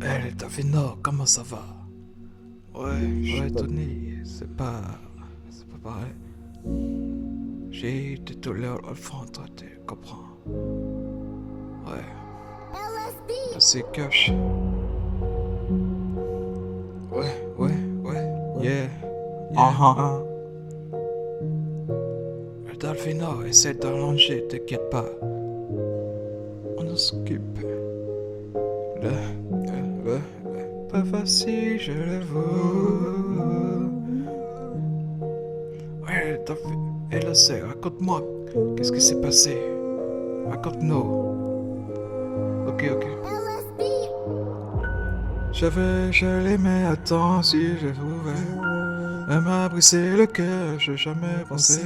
Hey, Tafino, comment ça va? Ouais, Tony, c'est pas pareil. J'ai des douleurs au fond, toi, tu comprends? Ouais, c'est cash. Ouais, yeah, Uh-huh. Delphino, essaie d'allonger, t'inquiète pas. On s'occupe. Pas facile, je l'avoue. Ouais, et là, c'est, raconte-moi, qu'est-ce qui s'est passé? Raconte-nous. Ok. Je l'aimais à temps si je pouvais. Elle m'a brisé le cœur, j'ai jamais pensé.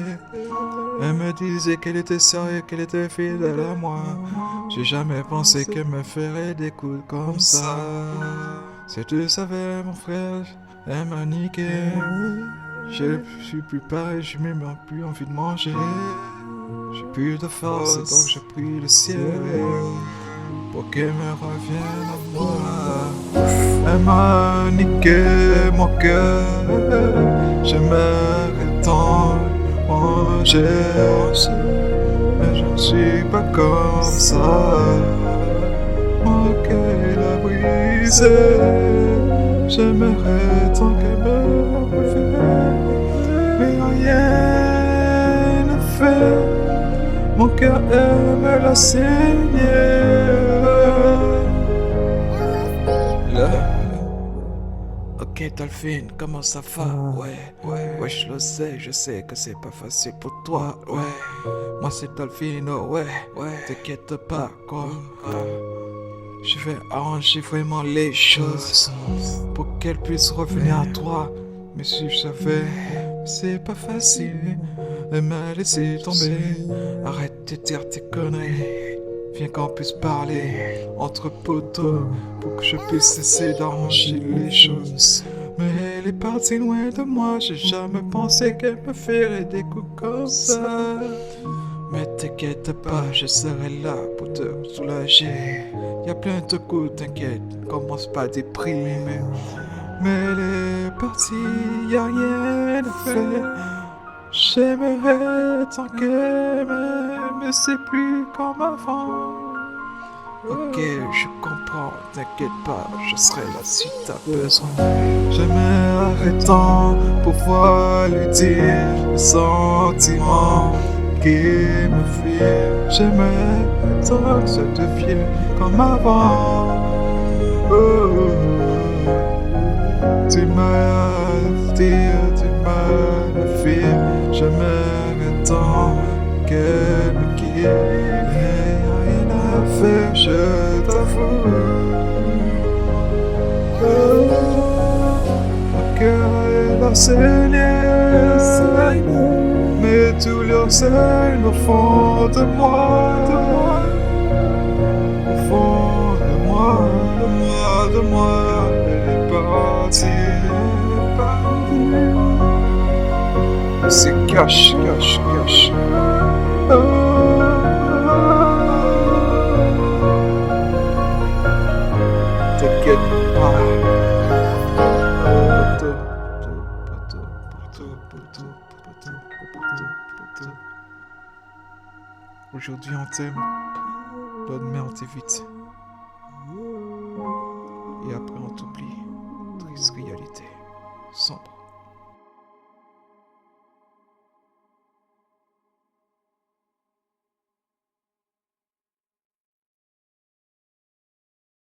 Elle me disait qu'elle était sérieuse, qu'elle était fidèle à moi. J'ai jamais pensé qu'elle me ferait des coups comme ça. Si tu savais, mon frère, elle m'a niqué. Je suis plus pareil, j'ai même plus envie de manger. J'ai plus de force, donc je prie le ciel pour qu'elle me revienne à moi. Elle m'a niqué mon cœur. J'aimerais tant manger, mais je ne suis pas comme ça. Mon cœur a brisé. J'aimerais tant qu'elle me revienne, mais rien ne fait. Mon cœur aime la saigner. Là. Ok, Dolphine, comment ça va? Ouais, je sais que c'est pas facile pour toi, ouais. Moi, c'est Dolphino, ouais, t'inquiète pas, quoi. Je vais arranger vraiment les choses pour qu'elle puisse revenir à toi. Mais si je savais, c'est pas facile. Elle m'a laissé tomber. Arrête de dire tes conneries. Viens qu'on puisse parler entre potos pour que je puisse essayer d'arranger les choses. Mais elle est partie loin de moi. J'ai jamais pensé qu'elle me ferait des coups comme ça. Mais t'inquiète pas, je serai là pour te soulager. Y a plein de coups, t'inquiète, commence pas à déprimer. Mais elle est partie, y a rien à faire. J'aimerais tant qu'elle m'aime, mais c'est plus comme avant. Ok, je comprends, t'inquiète pas, je serai là si t'as besoin. J'aimerais tant pouvoir lui dire les sentiments qui me fuient. J'aimerais tant que ça devienne comme avant. Oh, tu m'as dit, tu m'as fait. J'aimerais tant qu'elle me quitte. Rien à faire, je t'avoue. Mon cœur est dans ses liens, mais tout leur sein au fond de moi, au fond de moi, elle est partie. C'est cache. T'inquiète pas. Poteau. Aujourd'hui on t'aime, demain on t'évite. Et après on t'oublie. Triste réalité. Sombre.